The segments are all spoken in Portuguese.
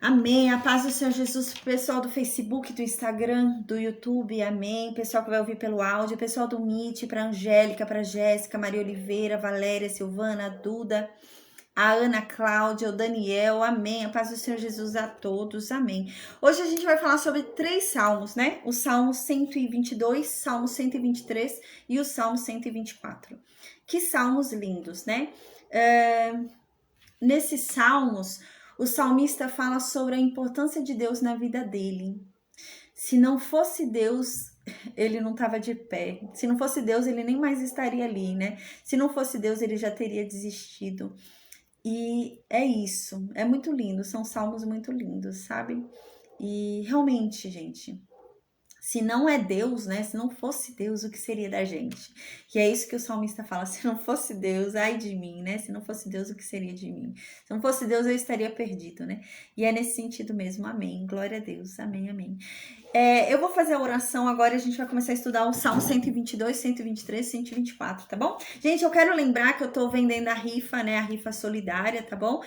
Amém. A paz do Senhor Jesus, pessoal do Facebook, do Instagram, do YouTube, amém. Pessoal que vai ouvir pelo áudio, pessoal do Meet, para Angélica, para Jéssica, Maria Oliveira, Valéria, Silvana, Duda, a Ana Cláudia, o Daniel, amém. A paz do Senhor Jesus a todos, amém. Hoje a gente vai falar sobre 3 salmos, né? O Salmo 122, Salmo 123 e o Salmo 124. Que salmos lindos, né? Nesses salmos, o salmista fala sobre a importância de Deus na vida dele. Se não fosse Deus, ele não estava de pé. Se não fosse Deus, ele nem mais estaria ali, né? Se não fosse Deus, ele já teria desistido. E é isso. É muito lindo. São salmos muito lindos, sabe? E realmente, gente, se não é Deus, né? Se não fosse Deus, o que seria da gente? E é isso que o salmista fala: se não fosse Deus, ai de mim, né? Se não fosse Deus, o que seria de mim? Se não fosse Deus, eu estaria perdido, né? E é nesse sentido mesmo. Amém. Glória a Deus. Amém, amém. Eu vou fazer a oração agora e a gente vai começar a estudar o Salmo 122, 123, 124, tá bom? Gente, eu quero lembrar que eu tô vendendo a rifa, né? A rifa solidária, tá bom?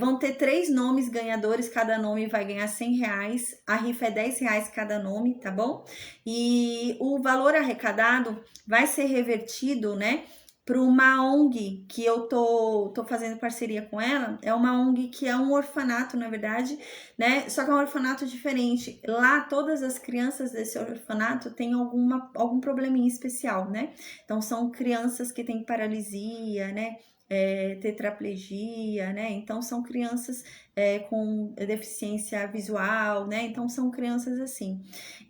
Vão ter 3 nomes ganhadores, cada nome vai ganhar R$100. A rifa é R$10 cada nome, tá bom? E o valor arrecadado vai ser revertido, né? Para uma ONG que eu tô fazendo parceria com ela. É uma ONG que é um orfanato, na verdade, né? Só que é um orfanato diferente. Lá, todas as crianças desse orfanato têm algum probleminha especial, né? Então, são crianças que têm paralisia, né? Tetraplegia, né? Então, são crianças com deficiência visual, né? Então, são crianças assim.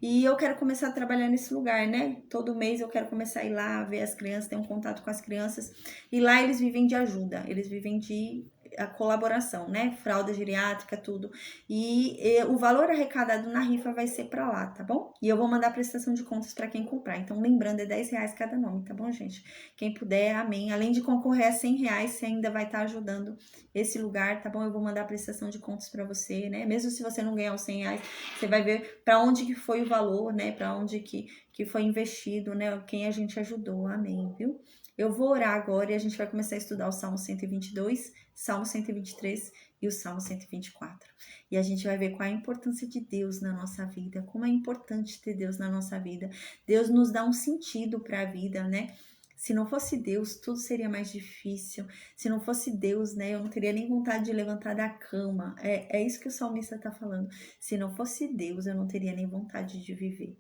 E eu quero começar a trabalhar nesse lugar, né? Todo mês eu quero começar a ir lá, ver as crianças, ter um contato com as crianças. E lá eles vivem de ajuda, eles vivem de a colaboração, né? Fralda geriátrica, tudo. E o valor arrecadado na rifa vai ser para lá, tá bom? E eu vou mandar a prestação de contas para quem comprar. Então, lembrando, é R$10 cada nome, tá bom, gente? Quem puder, amém. Além de concorrer a R$100, você ainda vai estar ajudando esse lugar, tá bom? Eu vou mandar a prestação de contas para você, né? Mesmo se você não ganhar os R$100, você vai ver para onde que foi o valor, né? Para onde que foi investido, né? Quem a gente ajudou, amém, viu? Eu vou orar agora e a gente vai começar a estudar o Salmo 122, Salmo 123 e o Salmo 124. E a gente vai ver qual é a importância de Deus na nossa vida, como é importante ter Deus na nossa vida. Deus nos dá um sentido para a vida, né? Se não fosse Deus, tudo seria mais difícil. Se não fosse Deus, né, eu não teria nem vontade de levantar da cama. É isso que o salmista está falando. Se não fosse Deus, eu não teria nem vontade de viver.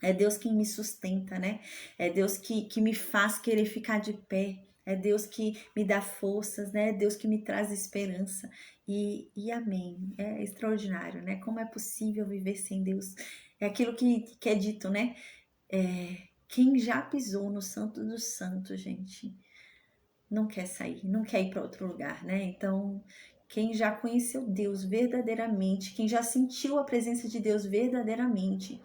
É Deus quem me sustenta, né? É Deus que me faz querer ficar de pé. É Deus que me dá forças, né? É Deus que me traz esperança. E amém. É extraordinário, né? Como é possível viver sem Deus? É aquilo que é dito, né? Quem já pisou no Santo dos Santos, gente, não quer sair, não quer ir para outro lugar, né? Então, quem já conheceu Deus verdadeiramente, quem já sentiu a presença de Deus verdadeiramente,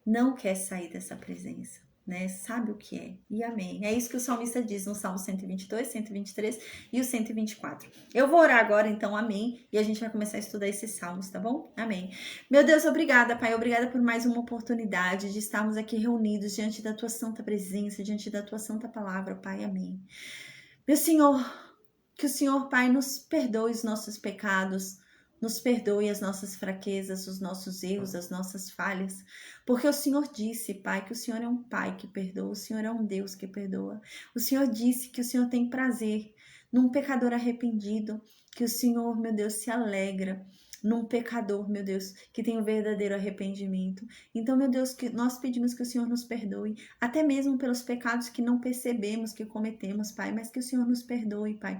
não quer sair dessa presença, né? Sabe o que é. E amém. É isso que o salmista diz no Salmo 122, 123 e o 124. Eu vou orar agora, então, amém. E a gente vai começar a estudar esses salmos, tá bom? Amém. Meu Deus, obrigada, Pai. Obrigada por mais uma oportunidade de estarmos aqui reunidos diante da tua santa presença, diante da tua santa palavra, Pai. Amém. Meu Senhor, que o Senhor, Pai, nos perdoe os nossos pecados, nos perdoe as nossas fraquezas, os nossos erros, as nossas falhas, porque o Senhor disse, Pai, que o Senhor é um Pai que perdoa, o Senhor é um Deus que perdoa. O Senhor disse que o Senhor tem prazer num pecador arrependido, que o Senhor, meu Deus, se alegra num pecador, meu Deus, que tem o verdadeiro arrependimento. Então, meu Deus, que nós pedimos que o Senhor nos perdoe, até mesmo pelos pecados que não percebemos que cometemos, Pai, mas que o Senhor nos perdoe, Pai,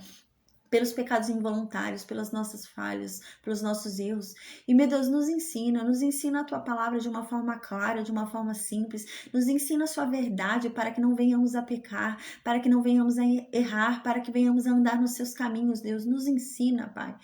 pelos pecados involuntários, pelas nossas falhas, pelos nossos erros. E, meu Deus, nos ensina a tua palavra de uma forma clara, de uma forma simples. Nos ensina a sua verdade para que não venhamos a pecar, para que não venhamos a errar, para que venhamos a andar nos seus caminhos, Deus. Nos ensina, Pai.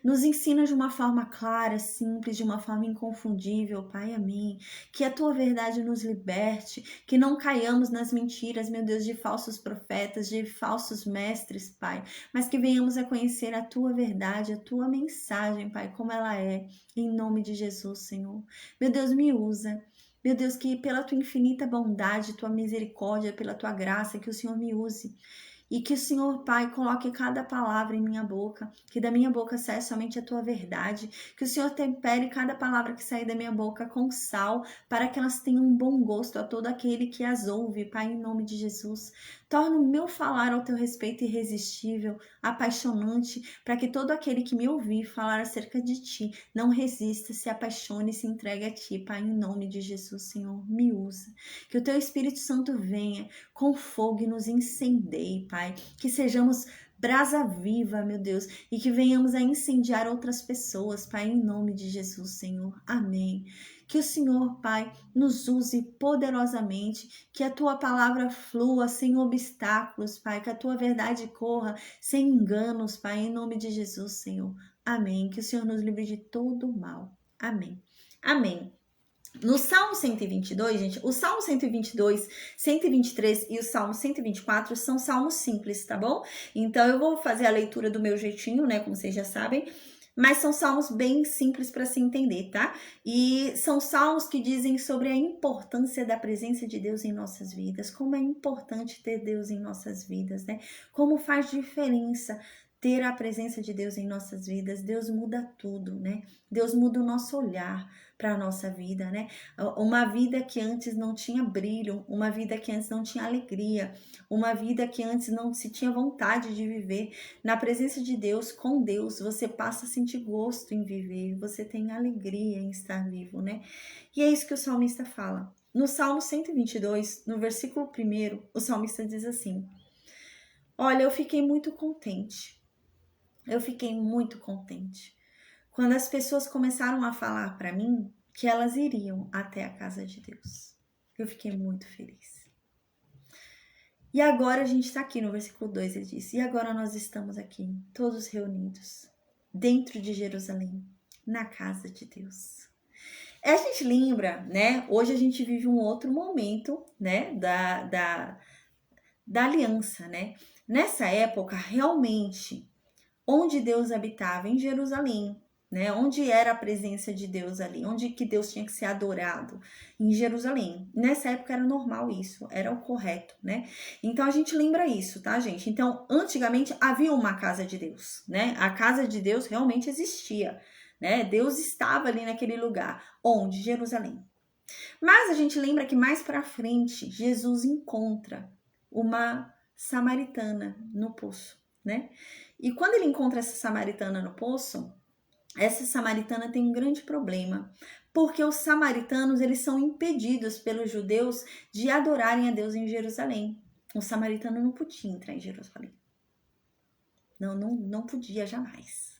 Nos ensina de uma forma clara, simples, de uma forma inconfundível, Pai, amém. Que a tua verdade nos liberte, que não caiamos nas mentiras, meu Deus, de falsos profetas, de falsos mestres, Pai, mas que venhamos a conhecer a tua verdade, a tua mensagem, Pai, como ela é, em nome de Jesus, Senhor. Meu Deus, me usa. Meu Deus, que pela tua infinita bondade, tua misericórdia, pela tua graça, que o Senhor me use. E que o Senhor, Pai, coloque cada palavra em minha boca, que da minha boca saia somente a tua verdade, que o Senhor tempere cada palavra que sair da minha boca com sal, para que elas tenham um bom gosto a todo aquele que as ouve, Pai, em nome de Jesus. Torna o meu falar ao teu respeito irresistível, apaixonante, para que todo aquele que me ouvir falar acerca de ti não resista, se apaixone e se entregue a ti, Pai, em nome de Jesus, Senhor, me usa. Que o teu Espírito Santo venha com fogo e nos incendeie, Pai, que sejamos brasa viva, meu Deus, e que venhamos a incendiar outras pessoas, Pai, em nome de Jesus, Senhor. Amém. Que o Senhor, Pai, nos use poderosamente, que a tua palavra flua sem obstáculos, Pai, que a tua verdade corra sem enganos, Pai, em nome de Jesus, Senhor. Amém. Que o Senhor nos livre de todo mal. Amém. Amém. No Salmo 122, gente, o Salmo 122, 123 e o Salmo 124 são salmos simples, tá bom? Então eu vou fazer a leitura do meu jeitinho, né, como vocês já sabem, mas são salmos bem simples para se entender, tá? E são salmos que dizem sobre a importância da presença de Deus em nossas vidas, como é importante ter Deus em nossas vidas, né? Como faz diferença ter a presença de Deus em nossas vidas. Deus muda tudo, né? Deus muda o nosso olhar para a nossa vida, né? Uma vida que antes não tinha brilho, uma vida que antes não tinha alegria, uma vida que antes não se tinha vontade de viver. Na presença de Deus, com Deus, você passa a sentir gosto em viver, você tem alegria em estar vivo, né? E é isso que o salmista fala. No Salmo 122, no versículo 1, o salmista diz assim: olha, eu fiquei muito contente. Eu fiquei muito contente quando as pessoas começaram a falar para mim que elas iriam até a casa de Deus. Eu fiquei muito feliz. E agora a gente está aqui no versículo 2, ele diz: e agora nós estamos aqui, todos reunidos, dentro de Jerusalém, na casa de Deus. A gente lembra, né? Hoje a gente vive um outro momento, né? Da aliança, né? Nessa época, realmente, onde Deus habitava, em Jerusalém, né? Onde era a presença de Deus ali, onde que Deus tinha que ser adorado, em Jerusalém. Nessa época era normal isso, era o correto, né? Então a gente lembra isso, tá, gente? Então, antigamente havia uma casa de Deus, né? A casa de Deus realmente existia, né? Deus estava ali naquele lugar, onde? Jerusalém. Mas a gente lembra que mais para frente Jesus encontra uma samaritana no poço, né? E quando ele encontra essa samaritana no poço, essa samaritana tem um grande problema, porque os samaritanos, eles são impedidos pelos judeus de adorarem a Deus em Jerusalém. O samaritano não podia entrar em Jerusalém. Não podia jamais.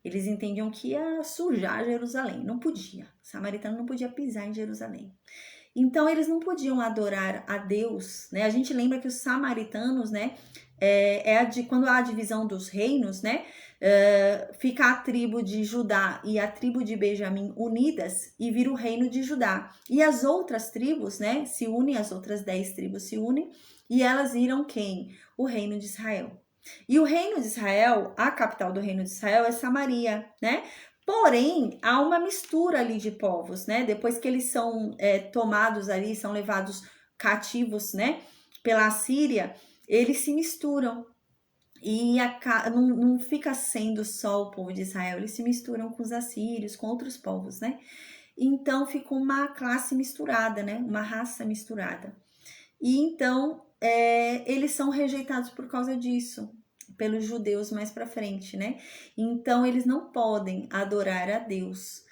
Eles entendiam que ia sujar Jerusalém, não podia. O samaritano não podia pisar em Jerusalém. Então, eles não podiam adorar a Deus, né? A gente lembra que os samaritanos, né? Quando há a divisão dos reinos, né? Fica a tribo de Judá e a tribo de Benjamim unidas e vira o reino de Judá. E as outras tribos, né? Se unem, as outras 10 tribos se unem e elas viram quem? O reino de Israel. E o reino de Israel, a capital do reino de Israel é Samaria, né? Porém, há uma mistura ali de povos, né? Depois que eles são tomados ali, são levados cativos, né? Pela Síria, eles se misturam. E não fica sendo só o povo de Israel, eles se misturam com os assírios, com outros povos, né? Então, fica uma classe misturada, né? Uma raça misturada. E então, eles são rejeitados por causa disso, pelos judeus mais para frente, né? Então, eles não podem adorar a Deus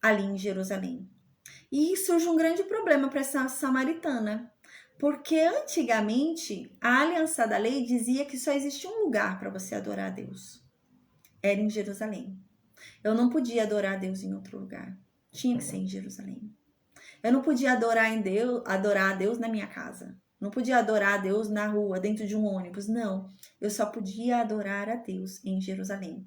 ali em Jerusalém. E surge um grande problema para essa samaritana, porque antigamente a aliança da lei dizia que só existia um lugar para você adorar a Deus. Era em Jerusalém. Eu não podia adorar a Deus em outro lugar. Tinha que ser em Jerusalém. Eu não podia adorar a Deus na minha casa. Não podia adorar a Deus na rua, dentro de um ônibus. Não. Eu só podia adorar a Deus em Jerusalém.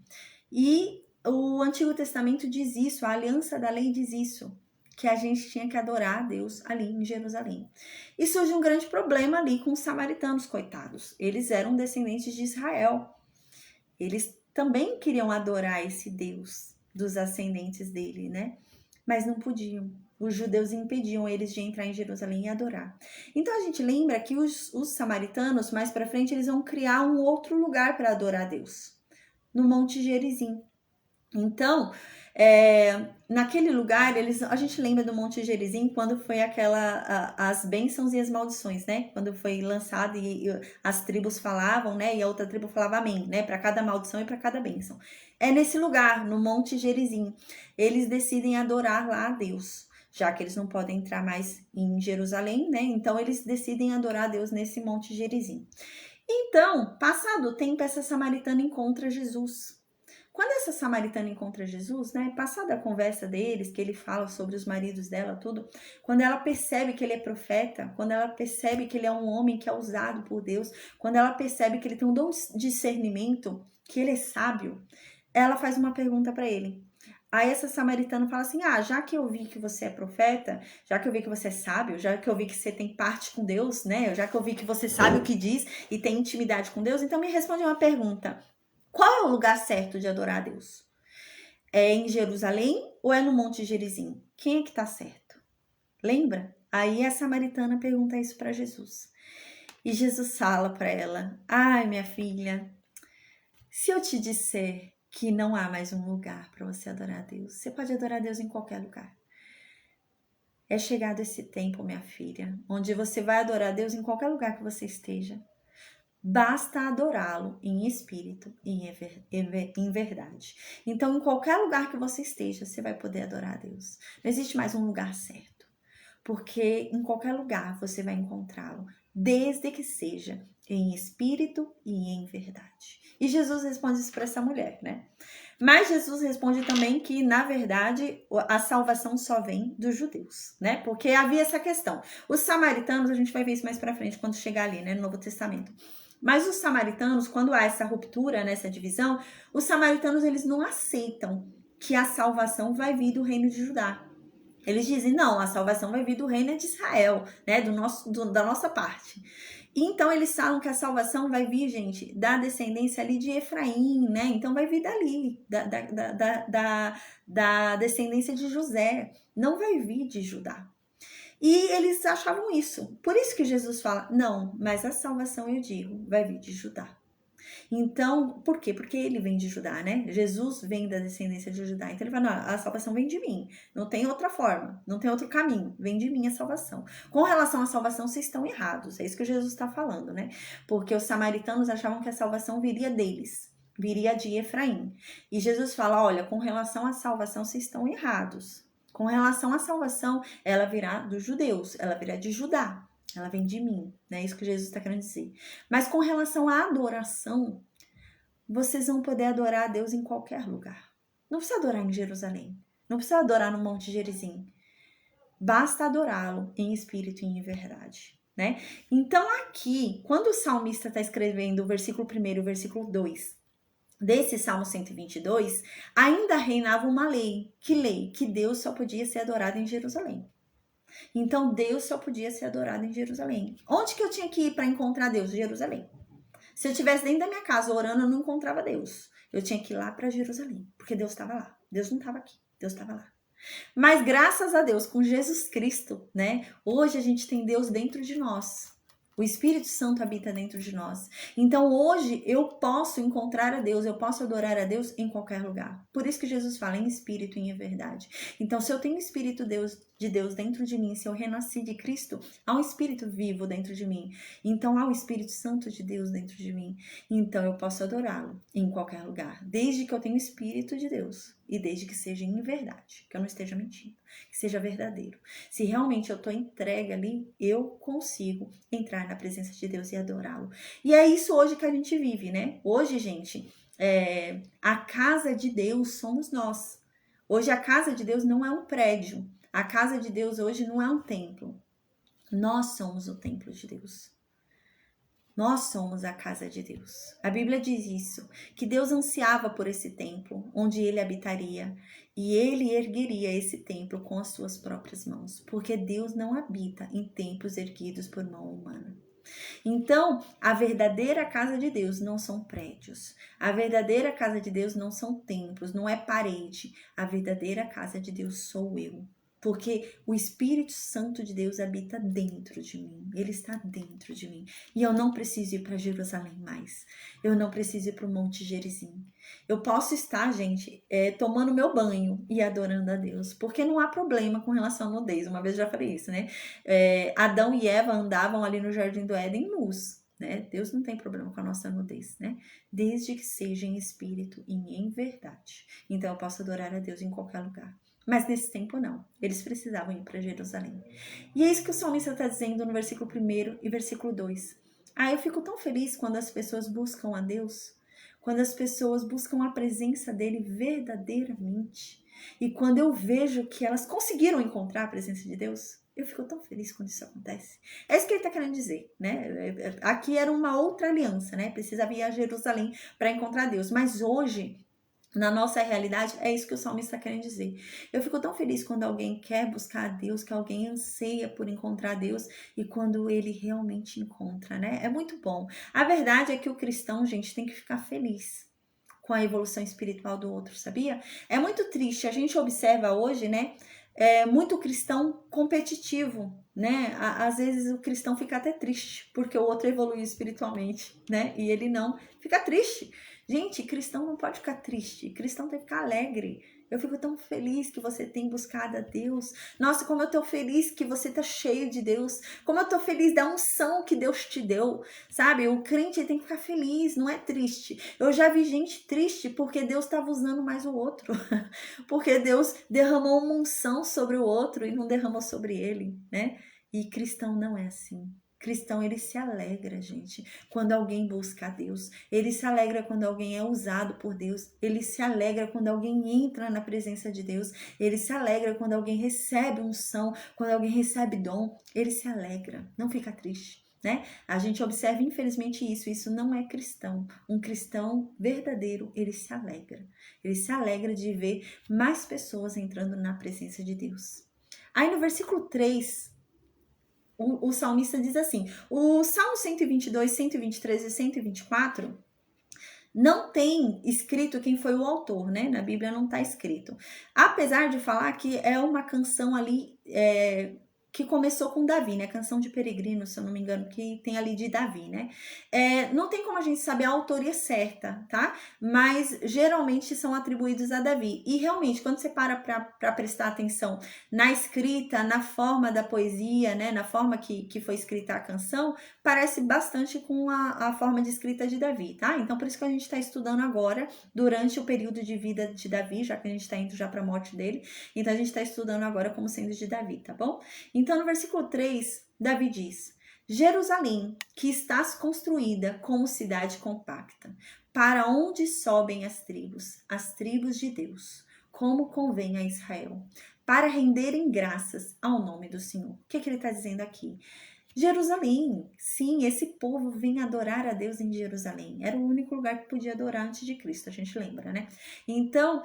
E o Antigo Testamento diz isso, a aliança da lei diz isso, que a gente tinha que adorar a Deus ali em Jerusalém. E surge um grande problema ali com os samaritanos, coitados. Eles eram descendentes de Israel. Eles também queriam adorar esse Deus dos ascendentes dele, né? Mas não podiam. Os judeus impediam eles de entrar em Jerusalém e adorar. Então a gente lembra que os samaritanos, mais para frente, eles vão criar um outro lugar para adorar a Deus, no Monte Gerizim. Então, naquele lugar, a gente lembra do Monte Gerizim quando foi as bênçãos e as maldições, né? Quando foi lançado e as tribos falavam, né? E a outra tribo falava amém, né? Para cada maldição e para cada bênção. É nesse lugar, no Monte Gerizim, eles decidem adorar lá a Deus, já que eles não podem entrar mais em Jerusalém, né? Então eles decidem adorar a Deus nesse Monte Gerizim. Então, passado o tempo, essa samaritana encontra Jesus. Quando essa samaritana encontra Jesus, né, passada a conversa deles, que ele fala sobre os maridos dela, tudo, quando ela percebe que ele é profeta, quando ela percebe que ele é um homem que é usado por Deus, quando ela percebe que ele tem um dom de discernimento, que ele é sábio, ela faz uma pergunta para ele. Aí essa samaritana fala assim, já que eu vi que você é profeta, já que eu vi que você é sábio, já que eu vi que você tem parte com Deus, né, já que eu vi que você sabe o que diz e tem intimidade com Deus, então me responde uma pergunta. Qual é o lugar certo de adorar a Deus? É em Jerusalém ou é no Monte Gerizim? Quem é que tá certo? Lembra? Aí a samaritana pergunta isso para Jesus. E Jesus fala para ela: ai, minha filha, se eu te disser que não há mais um lugar para você adorar a Deus, você pode adorar a Deus em qualquer lugar. É chegado esse tempo, minha filha, onde você vai adorar a Deus em qualquer lugar que você esteja. Basta adorá-lo em espírito e em verdade. Então, em qualquer lugar que você esteja, você vai poder adorar a Deus. Não existe mais um lugar certo, porque em qualquer lugar você vai encontrá-lo, desde que seja em espírito e em verdade. E Jesus responde isso para essa mulher, né? Mas Jesus responde também que, na verdade, a salvação só vem dos judeus, né? Porque havia essa questão. Os samaritanos, a gente vai ver isso mais para frente, quando chegar ali, né, no Novo Testamento. Mas os samaritanos, quando há essa ruptura, nessa divisão, os samaritanos, eles não aceitam que a salvação vai vir do reino de Judá. Eles dizem, não, a salvação vai vir do reino de Israel, né, da nossa parte. Então, eles falam que a salvação vai vir, gente, da descendência ali de Efraim, né? Então, vai vir dali, da descendência de José. Não vai vir de Judá. E eles achavam isso. Por isso que Jesus fala, não, mas a salvação, eu digo, vai vir de Judá. Então, por quê? Porque ele vem de Judá, né? Jesus vem da descendência de Judá. Então ele fala, não, a salvação vem de mim. Não tem outra forma, não tem outro caminho. Vem de mim a salvação. Com relação à salvação, vocês estão errados. É isso que Jesus está falando, né? Porque os samaritanos achavam que a salvação viria deles. Viria de Efraim. E Jesus fala, olha, com relação à salvação, vocês estão errados. Com relação à salvação, ela virá dos judeus. Ela virá de Judá. Ela vem de mim, né? É isso que Jesus está querendo dizer. Mas com relação à adoração, vocês vão poder adorar a Deus em qualquer lugar. Não precisa adorar em Jerusalém. Não precisa adorar no Monte Gerizim. Basta adorá-lo em espírito e em verdade, né? Então aqui, quando o salmista está escrevendo o versículo 1 e o versículo 2 desse Salmo 122, ainda reinava uma lei. Que lei? Que Deus só podia ser adorado em Jerusalém. Então, Deus só podia ser adorado em Jerusalém. Onde que eu tinha que ir para encontrar Deus? Jerusalém. Se eu estivesse dentro da minha casa orando, eu não encontrava Deus. Eu tinha que ir lá para Jerusalém, porque Deus estava lá. Deus não estava aqui, Deus estava lá. Mas graças a Deus, com Jesus Cristo, né? Hoje a gente tem Deus dentro de nós. O Espírito Santo habita dentro de nós. Então hoje eu posso encontrar a Deus, eu posso adorar a Deus em qualquer lugar. Por isso que Jesus fala em espírito e em verdade. Então se eu tenho o Espírito de Deus dentro de mim, se eu renasci de Cristo, há um Espírito vivo dentro de mim. Então há o Espírito Santo de Deus dentro de mim. Então eu posso adorá-lo em qualquer lugar, desde que eu tenha o Espírito de Deus e desde que seja em verdade, que eu não esteja mentindo, que seja verdadeiro. Se realmente eu estou entregue ali, eu consigo entrar na presença de Deus e adorá-lo. E é isso hoje que a gente vive, né? Hoje, gente, a casa de Deus somos nós. Hoje a casa de Deus não é um prédio. A casa de Deus hoje não é um templo. Nós somos o templo de Deus. Nós somos a casa de Deus. A Bíblia diz isso, que Deus ansiava por esse templo, onde ele habitaria, e ele ergueria esse templo com as suas próprias mãos, porque Deus não habita em templos erguidos por mão humana. Então, a verdadeira casa de Deus não são prédios. A verdadeira casa de Deus não são templos, não é parede. A verdadeira casa de Deus sou eu. Porque o Espírito Santo de Deus habita dentro de mim. Ele está dentro de mim. E eu não preciso ir para Jerusalém mais. Eu não preciso ir para o Monte Gerizim. Eu posso estar, gente, tomando meu banho e adorando a Deus. Porque não há problema com relação à nudez. Uma vez eu já falei isso, né? Adão e Eva andavam ali no Jardim do Éden nus. Né? Deus não tem problema com a nossa nudez, né? Desde que seja em espírito e em verdade. Então eu posso adorar a Deus em qualquer lugar. Mas nesse tempo não, eles precisavam ir para Jerusalém. E é isso que o salmista está dizendo no versículo 1 e versículo 2. Eu fico tão feliz quando as pessoas buscam a Deus, quando as pessoas buscam a presença dele verdadeiramente. E quando eu vejo que elas conseguiram encontrar a presença de Deus, eu fico tão feliz quando isso acontece. É isso que ele está querendo dizer, né? Aqui era uma outra aliança, né? Precisava ir a Jerusalém para encontrar Deus. Mas hoje, na nossa realidade, é isso que o salmista está querendo dizer. Eu fico tão feliz quando alguém quer buscar a Deus, que alguém anseia por encontrar Deus e quando ele realmente encontra, né? É muito bom. A verdade é que o cristão, gente, tem que ficar feliz com a evolução espiritual do outro, sabia? É muito triste, a gente observa hoje, né? Muito cristão competitivo, né? Às vezes o cristão fica até triste porque o outro evoluiu espiritualmente, né? E ele não, fica triste. Gente, cristão não pode ficar triste, cristão tem que ficar alegre. Eu fico tão feliz que você tem buscado a Deus. Nossa, como eu tô feliz que você tá cheio de Deus. Como eu tô feliz da unção que Deus te deu. Sabe, o crente tem que ficar feliz, não é triste. Eu já vi gente triste porque Deus estava usando mais o outro. Porque Deus derramou uma unção sobre o outro e não derramou sobre ele, né? E cristão não é assim. Cristão, ele se alegra, gente, quando alguém busca a Deus. Ele se alegra quando alguém é usado por Deus. Ele se alegra quando alguém entra na presença de Deus. Ele se alegra quando alguém recebe unção, quando alguém recebe dom. Ele se alegra, não fica triste, né? A gente observa, infelizmente, isso não é cristão. Um cristão verdadeiro, ele se alegra. Ele se alegra de ver mais pessoas entrando na presença de Deus. Aí no versículo 3, o salmista diz assim, o Salmo 122, 123 e 124 não tem escrito quem foi o autor, né? Na Bíblia não está escrito. Apesar de falar que é uma canção ali que começou com Davi, né? Canção de Peregrino, se eu não me engano, que tem ali de Davi, né? Não tem como a gente saber a autoria certa, tá? Mas geralmente são atribuídos a Davi. E realmente, quando você para prestar atenção na escrita, na forma da poesia, né? Na forma que foi escrita a canção, parece bastante com a forma de escrita de Davi, tá? Então, por isso que a gente está estudando agora, durante o período de vida de Davi, já que a gente está indo já para a morte dele. Então, a gente está estudando agora como sendo de Davi, tá bom? Então, no versículo 3, Davi diz: Jerusalém, que estás construída como cidade compacta, para onde sobem as tribos de Deus, como convém a Israel, para renderem graças ao nome do Senhor. O que ele está dizendo aqui? Jerusalém, sim, esse povo vinha adorar a Deus em Jerusalém. Era o único lugar que podia adorar antes de Cristo, a gente lembra, né? Então,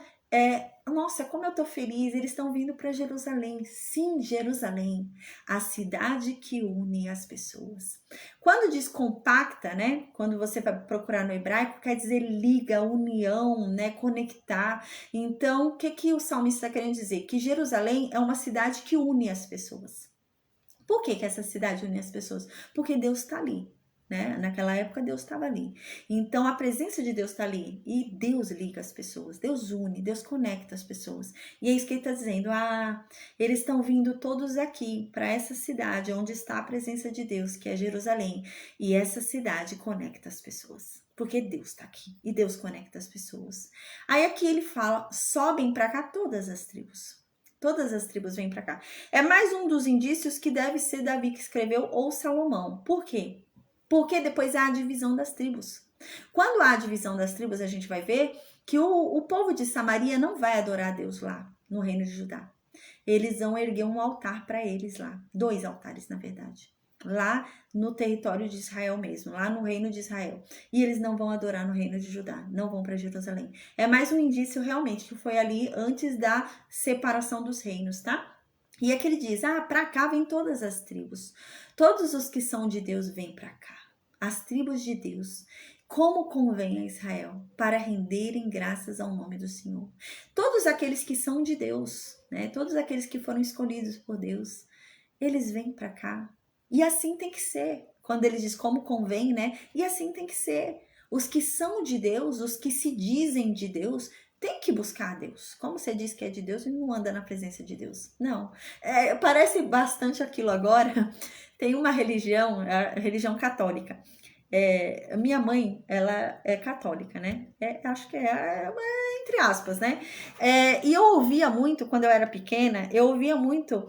nossa, como eu tô feliz, eles estão vindo para Jerusalém. Sim, Jerusalém, a cidade que une as pessoas. Quando diz compacta, né? Quando você vai procurar no hebraico, quer dizer liga, união, né? Conectar. Então, o que o salmista está querendo dizer? Que Jerusalém é uma cidade que une as pessoas. Por que essa cidade une as pessoas? Porque Deus está ali, né? Naquela época Deus estava ali. Então a presença de Deus está ali e Deus liga as pessoas, Deus une, Deus conecta as pessoas. E é isso que ele está dizendo, eles estão vindo todos aqui para essa cidade onde está a presença de Deus, que é Jerusalém. E essa cidade conecta as pessoas. Porque Deus está aqui e Deus conecta as pessoas. Aí aqui ele fala, sobem para cá todas as tribos. Todas as tribos vêm para cá. É mais um dos indícios que deve ser Davi que escreveu ou Salomão. Por quê? Porque depois há a divisão das tribos. Quando há a divisão das tribos, a gente vai ver que o povo de Samaria não vai adorar a Deus lá no reino de Judá. Eles vão erguer um altar para eles lá. 2 altares, na verdade. Lá no território de Israel mesmo, lá no reino de Israel. E eles não vão adorar no reino de Judá, não vão para Jerusalém. É mais um indício realmente que foi ali antes da separação dos reinos, tá? E aqui ele diz, para cá vêm todas as tribos. Todos os que são de Deus vêm para cá. As tribos de Deus. como convém a Israel, para renderem graças ao nome do Senhor. Todos aqueles que são de Deus, né? Todos aqueles que foram escolhidos por Deus, eles vêm para cá. E assim tem que ser. Quando eles dizem como convém, né? E assim tem que ser. Os que são de Deus, os que se dizem de Deus, tem que buscar a Deus. Como você diz que é de Deus e não anda na presença de Deus. Não. Parece bastante aquilo agora. Tem uma religião, a religião católica. Minha mãe, ela é católica, né? Acho que entre aspas, né? E eu ouvia muito, quando eu era pequena, eu ouvia muito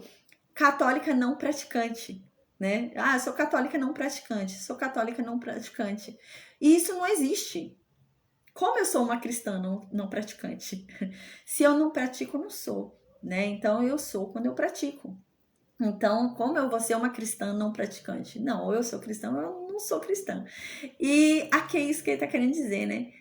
católica não praticante, né? Ah, sou católica não praticante, sou católica não praticante. E isso não existe. Como eu sou uma cristã não praticante? Se eu não pratico, eu não sou, né? Então eu sou quando eu pratico. Então, como eu vou ser uma cristã não praticante? Não, ou eu sou cristã ou eu não sou cristã. E aqui é isso que ele está querendo dizer, né?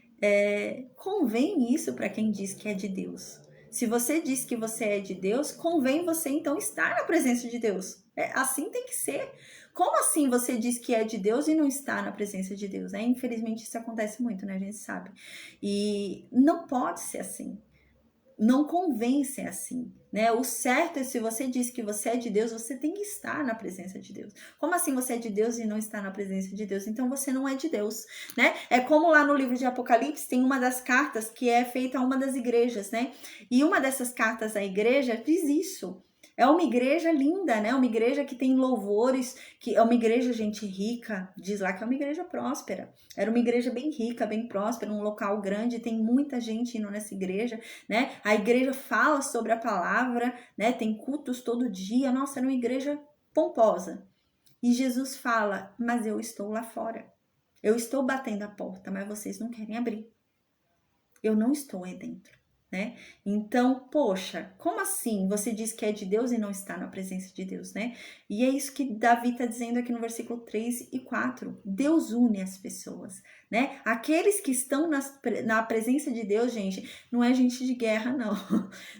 Convém isso para quem diz que é de Deus. Se você diz que você é de Deus, convém você então estar na presença de Deus. Assim tem que ser. Como assim você diz que é de Deus e não está na presença de Deus? Infelizmente isso acontece muito, né? A gente sabe. E não pode ser assim. Não convém ser assim, né? O certo é, se você diz que você é de Deus, você tem que estar na presença de Deus. Como assim você é de Deus e não está na presença de Deus? Então você não é de Deus, né? É como lá no livro de Apocalipse tem uma das cartas que é feita a uma das igrejas, né? E uma dessas cartas à igreja diz isso. É uma igreja linda, né? Uma igreja que tem louvores, que é uma igreja, gente, rica. Diz lá que é uma igreja próspera. Era uma igreja bem rica, bem próspera, um local grande, tem muita gente indo nessa igreja, né? A igreja fala sobre a palavra, né? Tem cultos todo dia. Nossa, era uma igreja pomposa. E Jesus fala: mas eu estou lá fora. Eu estou batendo a porta, mas vocês não querem abrir. Eu não estou aí dentro. Né? Então, poxa, como assim você diz que é de Deus e não está na presença de Deus, né? E é isso que Davi está dizendo aqui no versículo 3 e 4. Deus une as pessoas, né? Aqueles que estão na presença de Deus, gente, não é gente de guerra, não.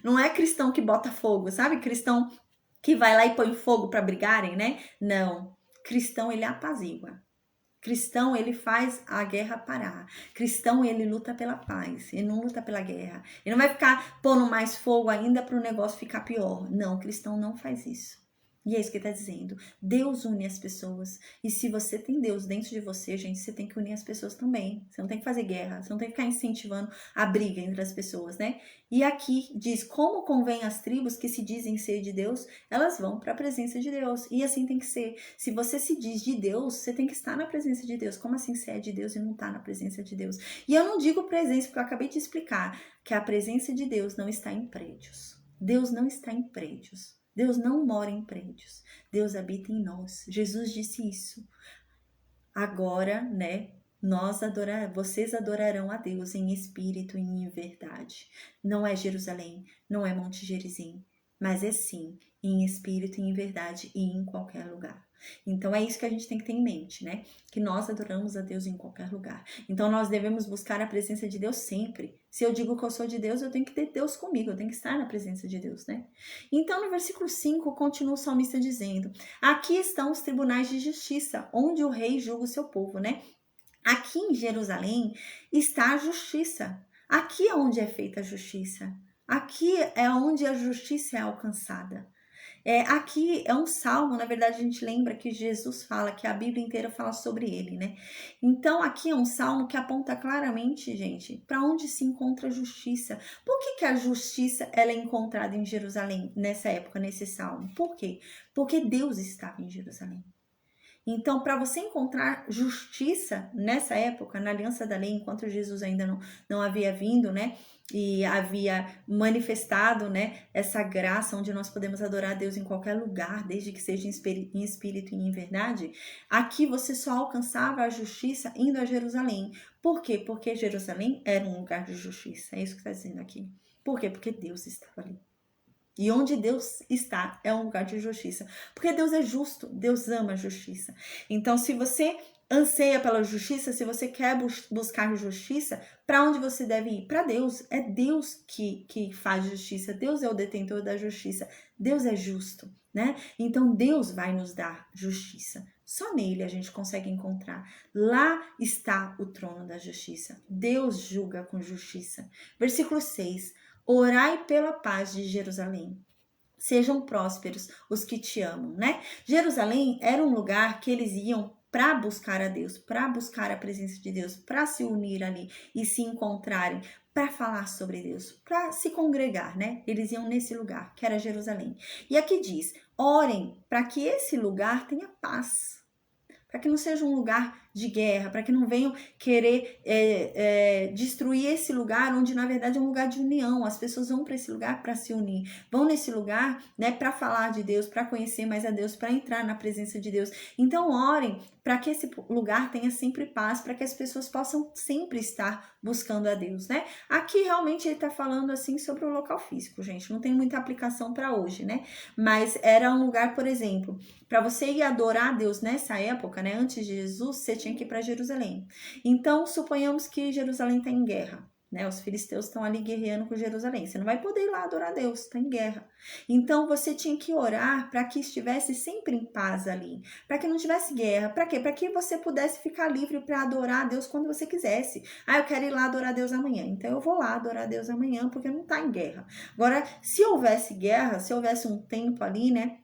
Não é cristão que bota fogo, sabe? Cristão que vai lá e põe fogo para brigarem, né? Não. Cristão, ele apazigua. Cristão, ele faz a guerra parar. Cristão, ele luta pela paz. Ele não luta pela guerra. Ele não vai ficar pondo mais fogo ainda para o negócio ficar pior. Não, cristão não faz isso. E é isso que ele está dizendo. Deus une as pessoas. E se você tem Deus dentro de você, gente, você tem que unir as pessoas também. Você não tem que fazer guerra. Você não tem que ficar incentivando a briga entre as pessoas, né? E aqui diz, como convém as tribos que se dizem ser de Deus, elas vão para a presença de Deus. E assim tem que ser. Se você se diz de Deus, você tem que estar na presença de Deus. Como assim você é de Deus e não está na presença de Deus? E eu não digo presença, porque eu acabei de explicar que a presença de Deus não está em prédios. Deus não está em prédios. Deus não mora em prédios. Deus habita em nós. Jesus disse isso. Agora, né? Vocês adorarão a Deus em espírito e em verdade. Não é Jerusalém, não é Monte Gerizim, mas é sim em espírito e em verdade e em qualquer lugar. Então é isso que a gente tem que ter em mente, né? Que nós adoramos a Deus em qualquer lugar. Então nós devemos buscar a presença de Deus sempre. Se eu digo que eu sou de Deus, eu tenho que ter Deus comigo, eu tenho que estar na presença de Deus, né? Então no versículo 5 continua o salmista dizendo: aqui estão os tribunais de justiça, onde o rei julga o seu povo, né? Aqui em Jerusalém está a justiça. Aqui é onde é feita a justiça. Aqui é onde a justiça é alcançada. Aqui é um salmo, na verdade a gente lembra que Jesus fala, que a Bíblia inteira fala sobre ele, né? Então aqui é um salmo que aponta claramente, gente, para onde se encontra a justiça. Por que a justiça ela é encontrada em Jerusalém nessa época, nesse salmo? Por quê? Porque Deus estava em Jerusalém. Então, para você encontrar justiça nessa época, na aliança da lei, enquanto Jesus ainda não havia vindo, né? E havia manifestado, né? Essa graça onde nós podemos adorar a Deus em qualquer lugar, desde que seja em espírito e em verdade. Aqui você só alcançava a justiça indo a Jerusalém. Por quê? Porque Jerusalém era um lugar de justiça. É isso que está dizendo aqui. Por quê? Porque Deus estava ali. E onde Deus está é um lugar de justiça. Porque Deus é justo, Deus ama a justiça. Então, se você anseia pela justiça, se você quer buscar justiça, para onde você deve ir? Para Deus. É Deus que faz justiça. Deus é o detentor da justiça. Deus é justo, né? Então, Deus vai nos dar justiça. Só nele a gente consegue encontrar. Lá está o trono da justiça. Deus julga com justiça. Versículo 6. Orai pela paz de Jerusalém. Sejam prósperos os que te amam, né? Jerusalém era um lugar que eles iam para buscar a Deus, para buscar a presença de Deus, para se unir ali e se encontrarem, para falar sobre Deus, para se congregar, né? Eles iam nesse lugar, que era Jerusalém. E aqui diz: orem para que esse lugar tenha paz, para que não seja um lugar de guerra, para que não venham querer destruir esse lugar onde na verdade é um lugar de união. As pessoas vão para esse lugar para se unir, vão nesse lugar, né, para falar de Deus, para conhecer mais a Deus, para entrar na presença de Deus. Então orem para que esse lugar tenha sempre paz, para que as pessoas possam sempre estar buscando a Deus, né? Aqui realmente ele está falando assim sobre o local físico, gente, não tem muita aplicação para hoje, né? Mas era um lugar, por exemplo, para você ir adorar a Deus nessa época, né, antes de Jesus, você tinha que ir para Jerusalém. Então, suponhamos que Jerusalém está em guerra, né? Os filisteus estão ali guerreando com Jerusalém. Você não vai poder ir lá adorar a Deus, está em guerra. Então, você tinha que orar para que estivesse sempre em paz ali, para que não tivesse guerra. Para quê? Para que você pudesse ficar livre para adorar a Deus quando você quisesse. Ah, eu quero ir lá adorar a Deus amanhã. Então, eu vou lá adorar a Deus amanhã, porque não está em guerra. Agora, se houvesse guerra, se houvesse um tempo ali, né,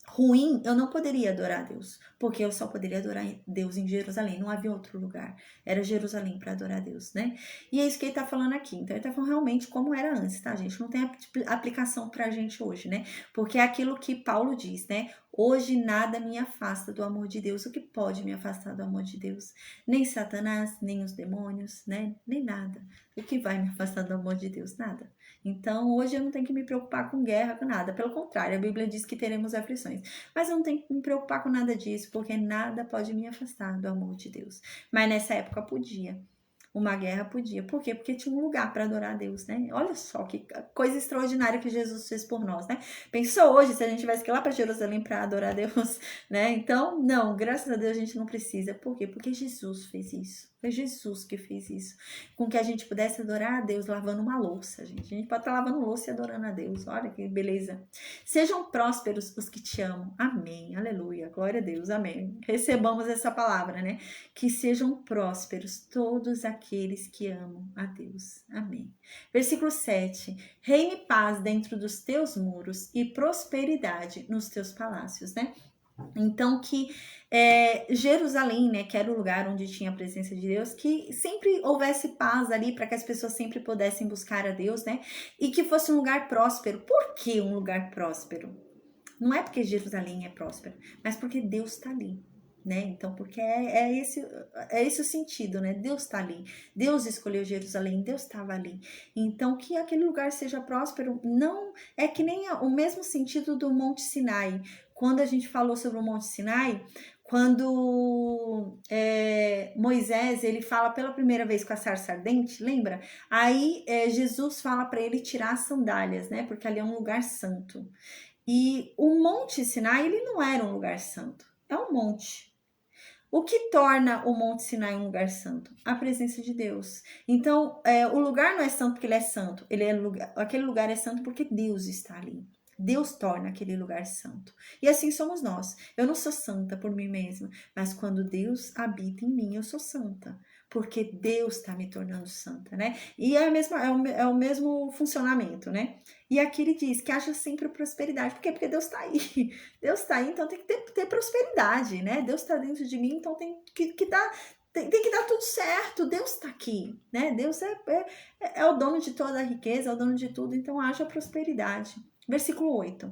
ruim, eu não poderia adorar a Deus, porque eu só poderia adorar Deus em Jerusalém, não havia outro lugar, era Jerusalém para adorar a Deus, né? E é isso que ele tá falando aqui, então ele tá falando realmente como era antes, tá, gente? Não tem aplicação pra gente hoje, né? Porque é aquilo que Paulo diz, né? Hoje nada me afasta do amor de Deus. O que pode me afastar do amor de Deus? Nem Satanás, nem os demônios, né? Nem nada. O que vai me afastar do amor de Deus? Nada. Então, hoje eu não tenho que me preocupar com guerra, com nada. Pelo contrário, a Bíblia diz que teremos aflições. Mas eu não tenho que me preocupar com nada disso, porque nada pode me afastar do amor de Deus. Mas nessa época podia. Uma guerra podia. Por quê? Porque tinha um lugar para adorar a Deus, né? Olha só que coisa extraordinária que Jesus fez por nós, né? Pensou hoje se a gente tivesse que ir lá para Jerusalém para adorar a Deus, né? Então, não, graças a Deus a gente não precisa. Por quê? Porque Jesus fez isso. Foi Jesus que fez isso. Com que a gente pudesse adorar a Deus lavando uma louça, gente. A gente pode estar lavando louça e adorando a Deus. Olha que beleza. Sejam prósperos os que te amam. Amém. Aleluia. Glória a Deus. Amém. Recebamos essa palavra, né? Que sejam prósperos todos aqueles que amam a Deus. Amém. Versículo 7. Reine paz dentro dos teus muros e prosperidade nos teus palácios, né? Então que Jerusalém, né, que era o lugar onde tinha a presença de Deus, que sempre houvesse paz ali para que as pessoas sempre pudessem buscar a Deus, né, e que fosse um lugar próspero. Por que um lugar próspero? Não é porque Jerusalém é próspera, mas porque Deus está ali, né? Então, porque é esse o sentido, né? Deus está ali, Deus escolheu Jerusalém, Deus estava ali. Então, que aquele lugar seja próspero, não é que nem o mesmo sentido do Monte Sinai. Quando a gente falou sobre o Monte Sinai, quando Moisés ele fala pela primeira vez com a sarça ardente, lembra? Aí Jesus fala para ele tirar as sandálias, né? Porque ali é um lugar santo. E o Monte Sinai, ele não era um lugar santo, é um monte. O que torna o Monte Sinai um lugar santo? A presença de Deus. Então, o lugar não é santo porque ele é santo, aquele lugar é santo porque Deus está ali. Deus torna aquele lugar santo. E assim somos nós. Eu não sou santa por mim mesma, mas quando Deus habita em mim, eu sou santa. Porque Deus está me tornando santa, né? E é o mesmo funcionamento, né? E aqui ele diz que haja sempre prosperidade. Por quê? Porque Deus está aí. Deus está aí, então tem que ter prosperidade, né? Deus está dentro de mim, então tem que dar tudo certo. Deus está aqui, né? Deus é o dono de toda a riqueza, é o dono de tudo, então haja prosperidade. Versículo 8.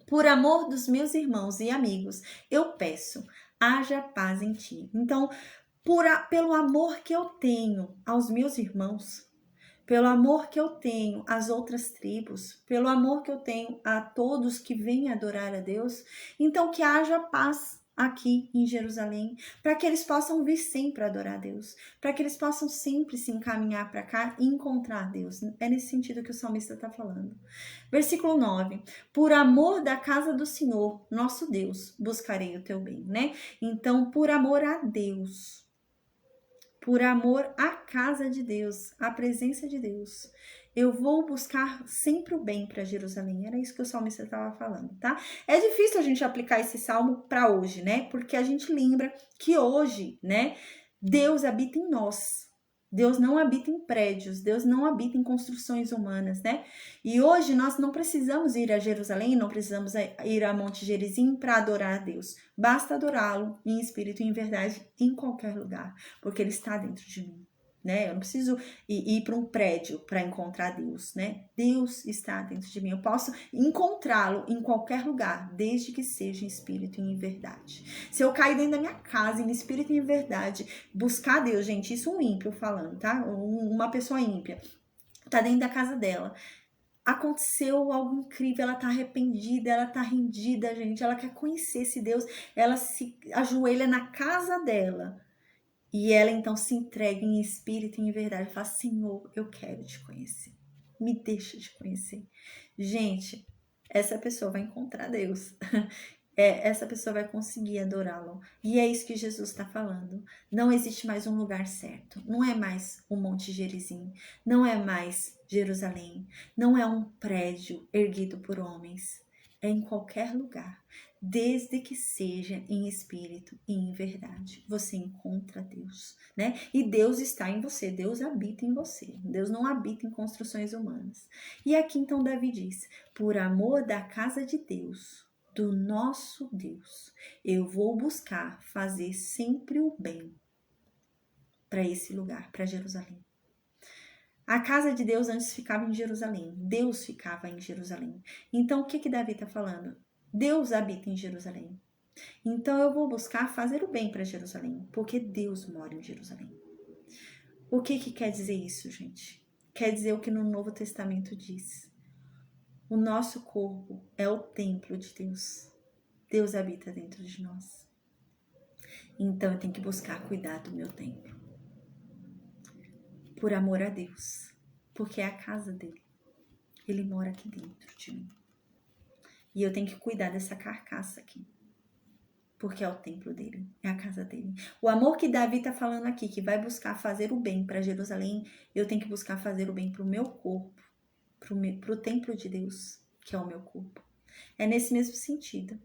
Por amor dos meus irmãos e amigos, eu peço, haja paz em ti. Então, pelo amor que eu tenho aos meus irmãos, pelo amor que eu tenho às outras tribos, pelo amor que eu tenho a todos que vêm adorar a Deus, então que haja paz aqui em Jerusalém, para que eles possam vir sempre adorar a Deus, para que eles possam sempre se encaminhar para cá e encontrar Deus. É nesse sentido que o salmista está falando. Versículo 9. Por amor da casa do Senhor, nosso Deus, buscarei o teu bem, né? Então, por amor a Deus, por amor à casa de Deus, à presença de Deus, Eu vou buscar sempre o bem para Jerusalém. Era isso que o salmista estava falando, tá? É difícil a gente aplicar esse salmo para hoje, né? Porque a gente lembra que hoje, né, Deus habita em nós. Deus não habita em prédios, Deus não habita em construções humanas, né? E hoje nós não precisamos ir a Jerusalém, não precisamos ir a Monte Gerizim para adorar a Deus. Basta adorá-lo em espírito e em verdade em qualquer lugar, porque ele está dentro de mim. Né? Eu não preciso ir para um prédio para encontrar Deus, né? Deus está dentro de mim. Eu posso encontrá-lo em qualquer lugar, desde que seja em espírito e em verdade. Se eu cair dentro da minha casa, em espírito e em verdade, buscar Deus, gente, isso um ímpio falando, tá? Uma pessoa ímpia, tá dentro da casa dela. Aconteceu algo incrível, ela tá arrependida, ela tá rendida, gente, ela quer conhecer esse Deus, ela se ajoelha na casa dela. E ela então se entrega em espírito e em verdade. Fala, Senhor, eu quero te conhecer. Me deixa te conhecer. Gente, essa pessoa vai encontrar Deus. Essa pessoa vai conseguir adorá-lo. E é isso que Jesus está falando. Não existe mais um lugar certo. Não é mais o Monte Gerizim. Não é mais Jerusalém. Não é um prédio erguido por homens. É em qualquer lugar. Desde que seja em espírito e em verdade. Você encontra Deus, né? E Deus está em você. Deus habita em você. Deus não habita em construções humanas. E aqui então Davi diz, por amor da casa de Deus, do nosso Deus, eu vou buscar fazer sempre o bem para esse lugar, para Jerusalém. A casa de Deus antes ficava em Jerusalém, Deus ficava em Jerusalém. Então o que Davi está falando? Deus habita em Jerusalém. Então eu vou buscar fazer o bem para Jerusalém, porque Deus mora em Jerusalém. O que quer dizer isso, gente? Quer dizer o que no Novo Testamento diz. O nosso corpo é o templo de Deus. Deus habita dentro de nós. Então eu tenho que buscar cuidar do meu templo. Por amor a Deus. Porque é a casa dele. Ele mora aqui dentro de mim. E eu tenho que cuidar dessa carcaça aqui. Porque é o templo dele, é a casa dele. O amor que Davi está falando aqui, que vai buscar fazer o bem para Jerusalém, eu tenho que buscar fazer o bem para o meu corpo, para o templo de Deus, que é o meu corpo. É nesse mesmo sentido.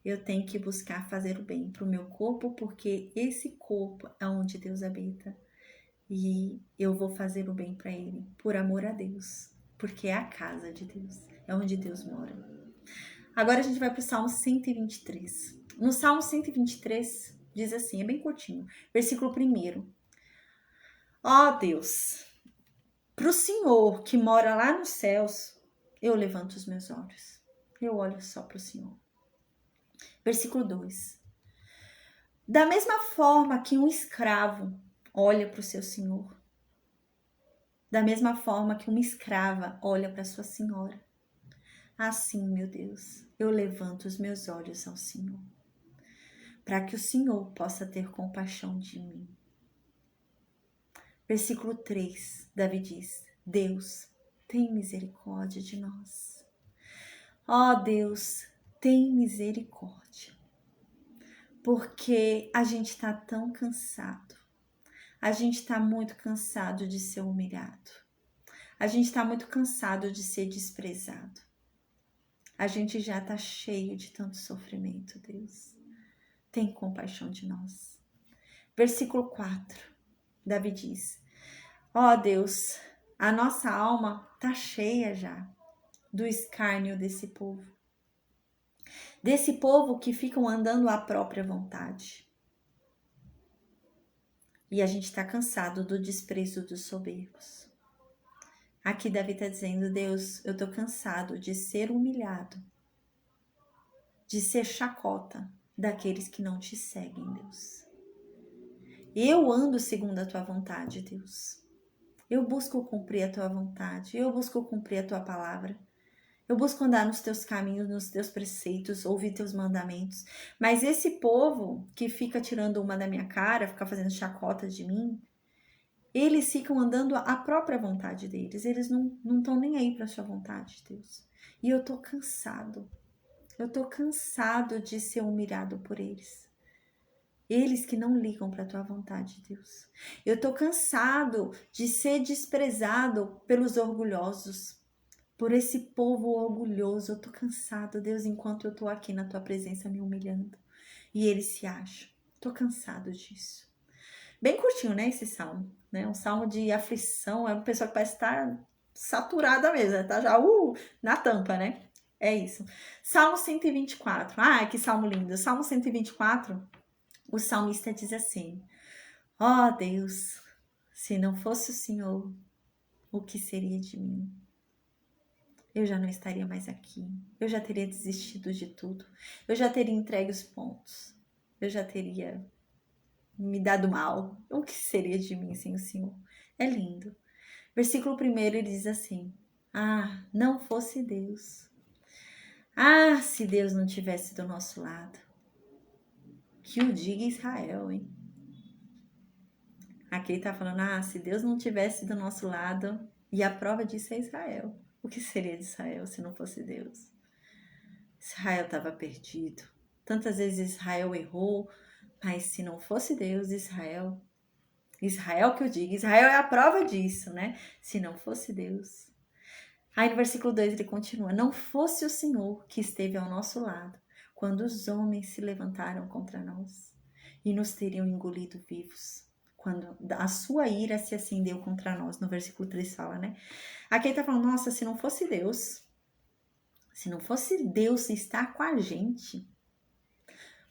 Eu tenho que buscar fazer o bem para o meu corpo, porque esse corpo é onde Deus habita. E eu vou fazer o bem para ele, por amor a Deus, porque é a casa de Deus, é onde Deus mora. Agora a gente vai para o Salmo 123. No Salmo 123, diz assim, é bem curtinho, versículo 1. Ó Deus, para o Senhor que mora lá nos céus, eu levanto os meus olhos. Eu olho só para o Senhor. Versículo 2. Da mesma forma que um escravo olha para o seu senhor, da mesma forma que uma escrava olha para sua senhora, assim, meu Deus, eu levanto os meus olhos ao Senhor, para que o Senhor possa ter compaixão de mim. Versículo 3, Davi diz, Deus, tem misericórdia de nós. Ó Deus, tem misericórdia. Porque a gente está tão cansado. A gente está muito cansado de ser humilhado. A gente está muito cansado de ser desprezado. A gente já está cheio de tanto sofrimento, Deus. Tem compaixão de nós. Versículo 4, Davi diz, ó Deus, a nossa alma está cheia já do escárnio desse povo. Desse povo que ficam andando à própria vontade. E a gente está cansado do desprezo dos soberbos. Aqui Davi está dizendo, Deus, eu estou cansado de ser humilhado, de ser chacota daqueles que não te seguem, Deus. Eu ando segundo a tua vontade, Deus. Eu busco cumprir a tua vontade, eu busco cumprir a tua palavra. Eu busco andar nos teus caminhos, nos teus preceitos, ouvir teus mandamentos. Mas esse povo que fica tirando uma da minha cara, fica fazendo chacota de mim, eles ficam andando à própria vontade deles. Eles não estão nem aí para a sua vontade, Deus. E eu tô cansado. Eu tô cansado de ser humilhado por eles. Eles que não ligam para a tua vontade, Deus. Eu estou cansado de ser desprezado pelos orgulhosos, por esse povo orgulhoso. Eu estou cansado, Deus, enquanto eu estou aqui na tua presença me humilhando. E eles se acham. Estou cansado disso. Bem curtinho, né, esse salmo, né? Um salmo de aflição, é uma pessoa que parece estar saturada mesmo, tá já na tampa, né? É isso. Salmo 124. Ah, que salmo lindo. Salmo 124, o salmista diz assim: ó Deus, se não fosse o Senhor, o que seria de mim? Eu já não estaria mais aqui. Eu já teria desistido de tudo. Eu já teria entregue os pontos. Eu já teria me dado mal. O que seria de mim sem o Senhor? É lindo. Versículo 1, ele diz assim: ah, não fosse Deus. Ah, se Deus não tivesse do nosso lado. Que o diga Israel, hein? Aqui ele tá falando: ah, se Deus não tivesse do nosso lado. E a prova disso é Israel. O que seria de Israel se não fosse Deus? Israel estava perdido. Tantas vezes Israel errou, mas se não fosse Deus, Israel que eu digo, Israel é a prova disso, né? Se não fosse Deus. Aí no versículo 2 ele continua: não fosse o Senhor que esteve ao nosso lado, quando os homens se levantaram contra nós e nos teriam engolido vivos, quando a sua ira se acendeu contra nós. No versículo 3 fala, né? Aqui ele tá falando: nossa, se não fosse Deus estar com a gente,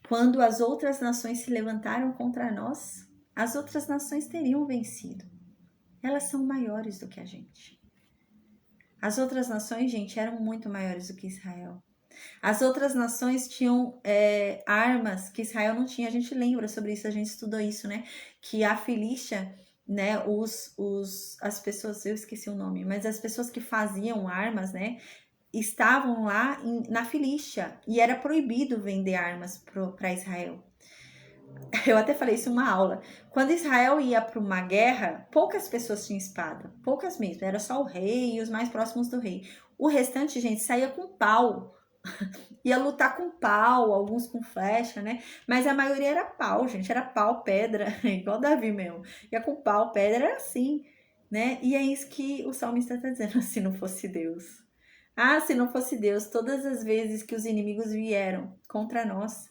quando as outras nações se levantaram contra nós, as outras nações teriam vencido. Elas são maiores do que a gente. As outras nações, gente, eram muito maiores do que Israel. As outras nações tinham armas que Israel não tinha. A gente lembra sobre isso, a gente estudou isso, né? Que a Filístia, né? As pessoas, eu esqueci o nome, mas as pessoas que faziam armas, né? Estavam lá na Filístia e era proibido vender armas para Israel. Eu até falei isso em uma aula. Quando Israel ia para uma guerra, poucas pessoas tinham espada. Poucas mesmo. Era só o rei e os mais próximos do rei. O restante, gente, saía com pau. Ia lutar com pau, alguns com flecha, né? Mas a maioria era pau, gente. Era pau, pedra, igual Davi mesmo. Ia com pau, pedra, era assim, né? E é isso que o salmista está dizendo: se não fosse Deus. Ah, se não fosse Deus, todas as vezes que os inimigos vieram contra nós,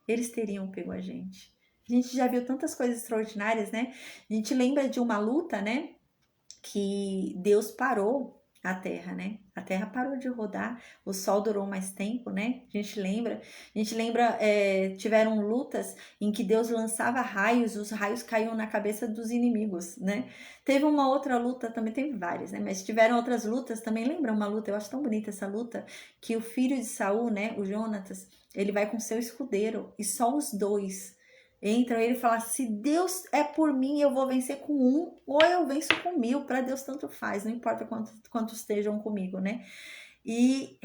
eles teriam pego a gente. A gente já viu tantas coisas extraordinárias, né? A gente lembra de uma luta, né? Que Deus parou a Terra, né? A Terra parou de rodar, o Sol durou mais tempo, né? A gente lembra, tiveram lutas em que Deus lançava raios, os raios caíam na cabeça dos inimigos, né? Teve uma outra luta, também teve várias, né? Mas tiveram outras lutas, também lembra uma luta, eu acho tão bonita essa luta, que o filho de Saul, né? O Jonatas, ele vai com seu escudeiro e só os dois entram. Ele fala: se Deus é por mim, eu vou vencer com um ou eu venço com 1000. Para Deus tanto faz, não importa quantos estejam comigo, né? E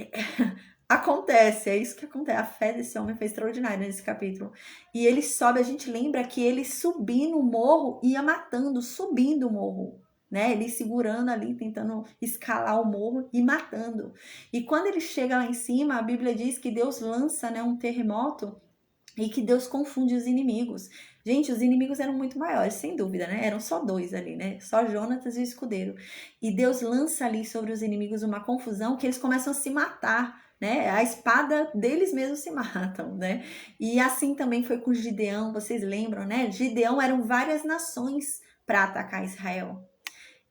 acontece, é isso que acontece. A fé desse homem foi extraordinária nesse capítulo. E ele sobe, a gente lembra que ele subindo o morro ia matando, subindo o morro, né? Ele segurando ali, tentando escalar o morro e matando. E quando ele chega lá em cima, a Bíblia diz que Deus lança, né, um terremoto e que Deus confunde os inimigos. Gente, os inimigos eram muito maiores, sem dúvida, né? Eram só dois ali, né? Só Jonatas e o escudeiro. E Deus lança ali sobre os inimigos uma confusão que eles começam a se matar, né? A espada deles mesmos se matam, né? E assim também foi com Gideão, vocês lembram, né? Gideão eram várias nações para atacar Israel.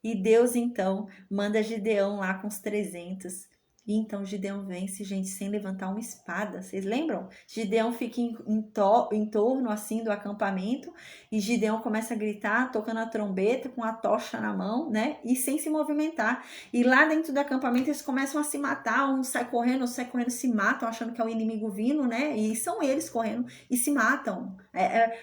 E Deus, então, manda Gideão lá com os 300. E então Gideão vence, gente, sem levantar uma espada. Vocês lembram? Gideão fica em torno, assim, do acampamento. E Gideão começa a gritar, tocando a trombeta, com a tocha na mão, né? E sem se movimentar. E lá dentro do acampamento eles começam a se matar. Um sai correndo, se matam, achando que é o inimigo vindo, né? E são eles correndo e se matam.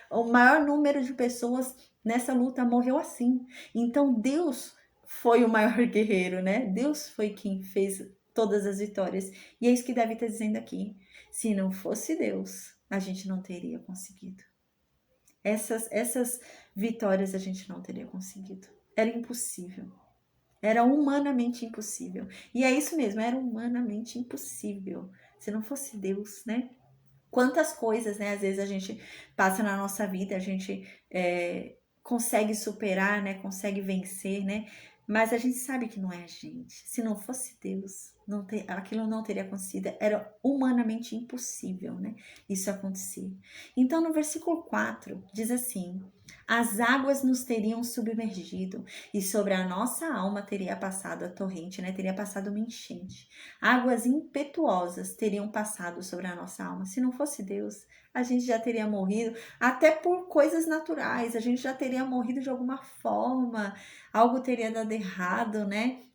O maior número de pessoas nessa luta morreu assim. Então Deus foi o maior guerreiro, né? Deus foi quem fez todas as vitórias. E é isso que Davi está dizendo aqui. Se não fosse Deus, a gente não teria conseguido. Essas vitórias a gente não teria conseguido. Era impossível. Era humanamente impossível. E é isso mesmo, era humanamente impossível. Se não fosse Deus, né? Quantas coisas, né? Às vezes a gente passa na nossa vida, a gente consegue superar, né? Consegue vencer, né? Mas a gente sabe que não é a gente. Se não fosse Deus, aquilo não teria acontecido. Era humanamente impossível, né? Isso acontecer. Então, no versículo 4, diz assim: as águas nos teriam submergido e sobre a nossa alma teria passado a torrente, né? Teria passado uma enchente. Águas impetuosas teriam passado sobre a nossa alma. Se não fosse Deus, a gente já teria morrido, até por coisas naturais, a gente já teria morrido de alguma forma, algo teria dado errado, né?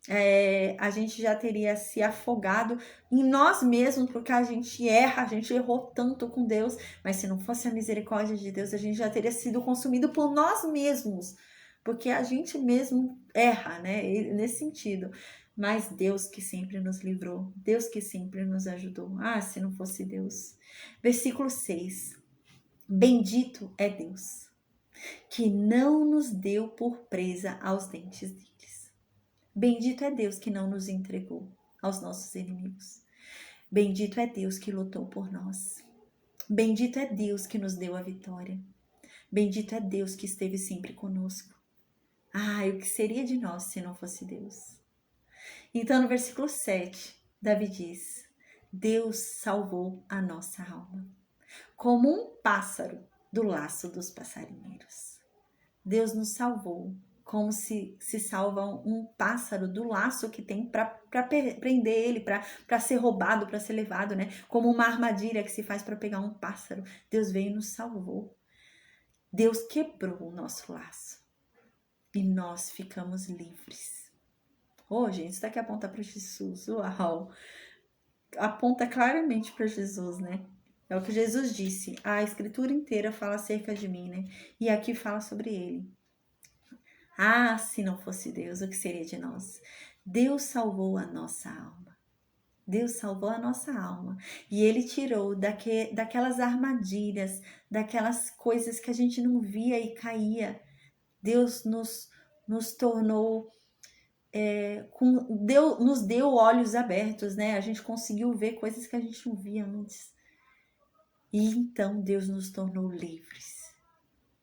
A gente já teria se afogado em nós mesmos, porque a gente erra, a gente errou tanto com Deus, mas se não fosse a misericórdia de Deus, a gente já teria sido consumido por nós mesmos, porque a gente mesmo erra, né? Nesse sentido. Mas Deus que sempre nos livrou, Deus que sempre nos ajudou. Ah, se não fosse Deus. Versículo 6. Bendito é Deus, que não nos deu por presa aos dentes deles. Bendito é Deus que não nos entregou aos nossos inimigos. Bendito é Deus que lutou por nós. Bendito é Deus que nos deu a vitória. Bendito é Deus que esteve sempre conosco. Ah, o que seria de nós se não fosse Deus? Então, no versículo 7, Davi diz: Deus salvou a nossa alma, como um pássaro do laço dos passarinheiros. Deus nos salvou, como se salva um pássaro do laço que tem para prender ele, para ser roubado, para ser levado, né? Como uma armadilha que se faz para pegar um pássaro. Deus veio e nos salvou. Deus quebrou o nosso laço e nós ficamos livres. Oh, gente, isso daqui aponta para Jesus. Uau! Aponta claramente para Jesus, né? É o que Jesus disse. A escritura inteira fala acerca de mim, né? E aqui fala sobre ele. Ah, se não fosse Deus, o que seria de nós? Deus salvou a nossa alma. Deus salvou a nossa alma. E Ele tirou daquelas armadilhas, daquelas coisas que a gente não via e caía. Deus nos tornou... nos deu olhos abertos, né? A gente conseguiu ver coisas que a gente não via antes. E então Deus nos tornou livres.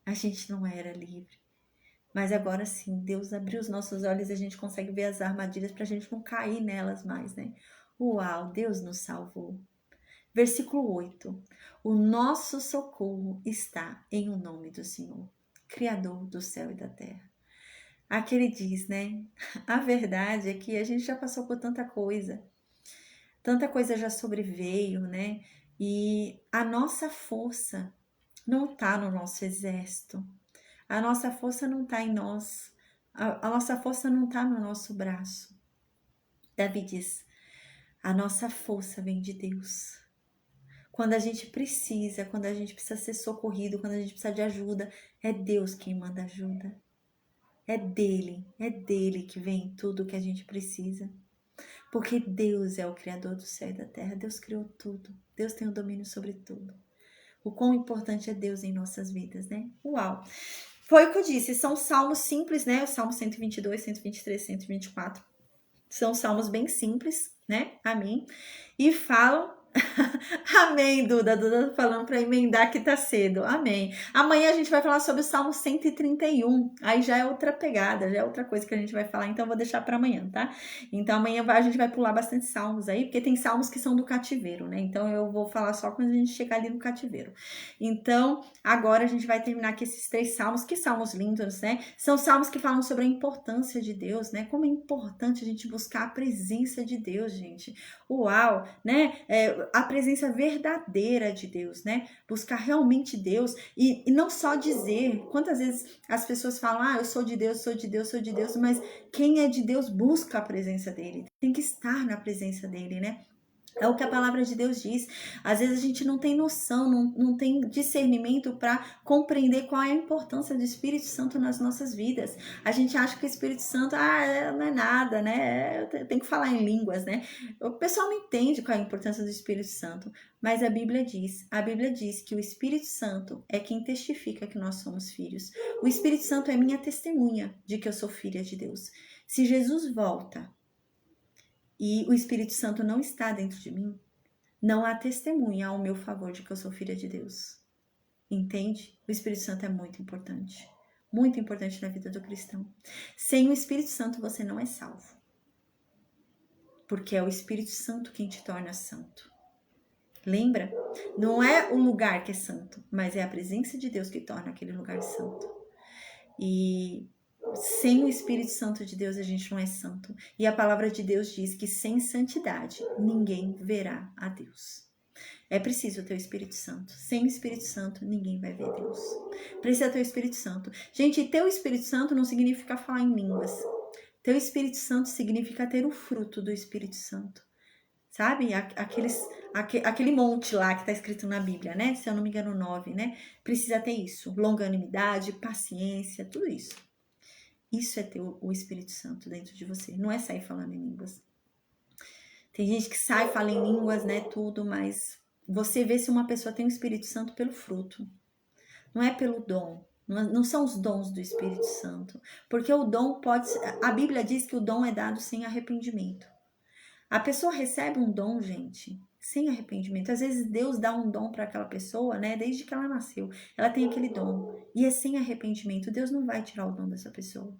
A gente não era livre. Mas agora sim, Deus abriu os nossos olhos e a gente consegue ver as armadilhas para a gente não cair nelas mais, né? Uau, Deus nos salvou. Versículo 8. O nosso socorro está em o nome do Senhor, Criador do céu e da terra. Aqui ele diz, né? A verdade é que a gente já passou por tanta coisa já sobreveio, né? E a nossa força não está no nosso exército, a nossa força não está em nós, a nossa força não está no nosso braço. Davi diz: a nossa força vem de Deus. Quando a gente precisa ser socorrido, quando a gente precisa de ajuda, é Deus quem manda ajuda. É dele que vem tudo que a gente precisa. Porque Deus é o Criador do céu e da terra. Deus criou tudo. Deus tem o domínio sobre tudo. O quão importante é Deus em nossas vidas, né? Uau! Foi o que eu disse, são salmos simples, né? O Salmo 122, 123, 124. São salmos bem simples, né? Amém. E falam... Amém, Duda. Duda tá falando para emendar que tá cedo. Amém. Amanhã a gente vai falar sobre o Salmo 131. Aí já é outra pegada, já é outra coisa que a gente vai falar, então eu vou deixar para amanhã, tá? Então amanhã a gente vai pular bastante salmos aí, porque tem salmos que são do cativeiro, né? Então eu vou falar só quando a gente chegar ali no cativeiro. Então, agora a gente vai terminar aqui esses 3 salmos, que salmos lindos, né? São salmos que falam sobre a importância de Deus, né? Como é importante a gente buscar a presença de Deus, gente. Uau, né? A presença verdadeira de Deus, né? Buscar realmente Deus e não só dizer. Quantas vezes as pessoas falam, eu sou de Deus, sou de Deus, sou de Deus, mas quem é de Deus busca a presença dele, tem que estar na presença dele, né? É o que a palavra de Deus diz. Às vezes a gente não tem noção, não tem discernimento para compreender qual é a importância do Espírito Santo nas nossas vidas. A gente acha que o Espírito Santo, não é nada, né? Tem que falar em línguas, né? O pessoal não entende qual é a importância do Espírito Santo, mas a Bíblia diz que o Espírito Santo é quem testifica que nós somos filhos. O Espírito Santo é minha testemunha de que eu sou filha de Deus. Se Jesus volta e o Espírito Santo não está dentro de mim, Não há testemunha ao meu favor de que eu sou filha de Deus. Entende? O Espírito Santo é muito importante na vida do cristão. Sem o Espírito Santo você não é salvo. Porque é o Espírito Santo quem te torna santo. Lembra? Não é o lugar que é santo, mas é a presença de Deus que torna aquele lugar santo. E sem o Espírito Santo de Deus a gente não é santo. E a palavra de Deus diz que sem santidade ninguém verá a Deus. É preciso ter o Espírito Santo. Sem o Espírito Santo ninguém vai ver Deus. Precisa ter o Espírito Santo. Gente, ter o Espírito Santo não significa falar em línguas. Ter o Espírito Santo significa ter o fruto do Espírito Santo. Sabe? Aquele monte lá que tá escrito na Bíblia, né? Se eu não me engano, 9, né? Precisa ter isso. Longanimidade, paciência, tudo isso. Isso é ter o Espírito Santo dentro de você. Não é sair falando em línguas. Tem gente que sai, fala em línguas, né? Tudo, mas você vê se uma pessoa tem o Espírito Santo pelo fruto. Não é pelo dom. Não são os dons do Espírito Santo. Porque o dom pode... A Bíblia diz que o dom é dado sem arrependimento. A pessoa recebe um dom, gente, sem arrependimento. Às vezes Deus dá um dom para aquela pessoa, né? Desde que ela nasceu. Ela tem aquele dom. E é sem arrependimento. Deus não vai tirar o dom dessa pessoa.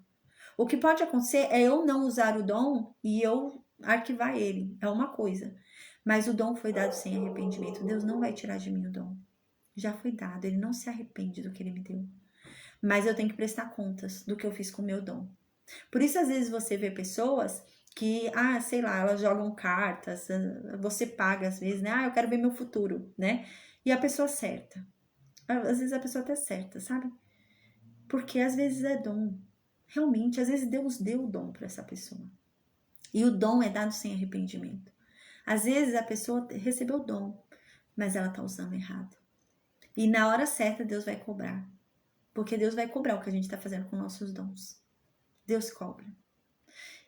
O que pode acontecer é eu não usar o dom e eu arquivar ele. É uma coisa. Mas o dom foi dado sem arrependimento. Deus não vai tirar de mim o dom. Já foi dado. Ele não se arrepende do que ele me deu. Mas eu tenho que prestar contas do que eu fiz com o meu dom. Por isso, às vezes, você vê pessoas que, sei lá, elas jogam cartas, você paga às vezes, né? Eu quero ver meu futuro, né? E a pessoa acerta. Às vezes a pessoa até acerta, sabe? Porque às vezes é dom. Realmente, às vezes Deus deu o dom para essa pessoa. E o dom é dado sem arrependimento. Às vezes a pessoa recebeu o dom, mas ela tá usando errado. E na hora certa Deus vai cobrar. Porque Deus vai cobrar o que a gente tá fazendo com nossos dons. Deus cobra.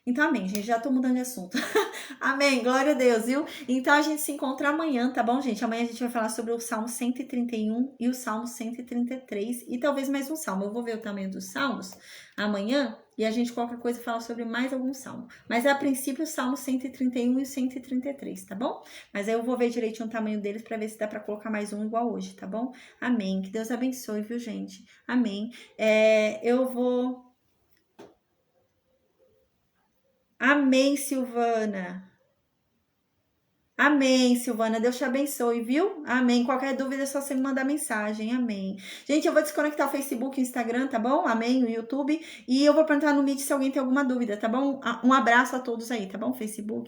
Então, amém, gente. Já tô mudando de assunto. Amém. Glória a Deus, viu? Então, a gente se encontra amanhã, tá bom, gente? Amanhã a gente vai falar sobre o Salmo 131 e o Salmo 133 e talvez mais um salmo. Eu vou ver o tamanho dos salmos amanhã e a gente, qualquer coisa, fala sobre mais algum salmo. Mas, a princípio, o Salmo 131 e o 133, tá bom? Mas aí eu vou ver direitinho o tamanho deles pra ver se dá pra colocar mais um igual hoje, tá bom? Amém. Que Deus abençoe, viu, gente? Amém. Eu vou... Amém, Silvana. Amém, Silvana. Deus te abençoe, viu? Amém. Qualquer dúvida é só você me mandar mensagem. Amém. Gente, eu vou desconectar o Facebook e o Instagram, tá bom? Amém, o YouTube. E eu vou perguntar no Meet se alguém tem alguma dúvida, tá bom? Um abraço a todos aí, tá bom? Facebook.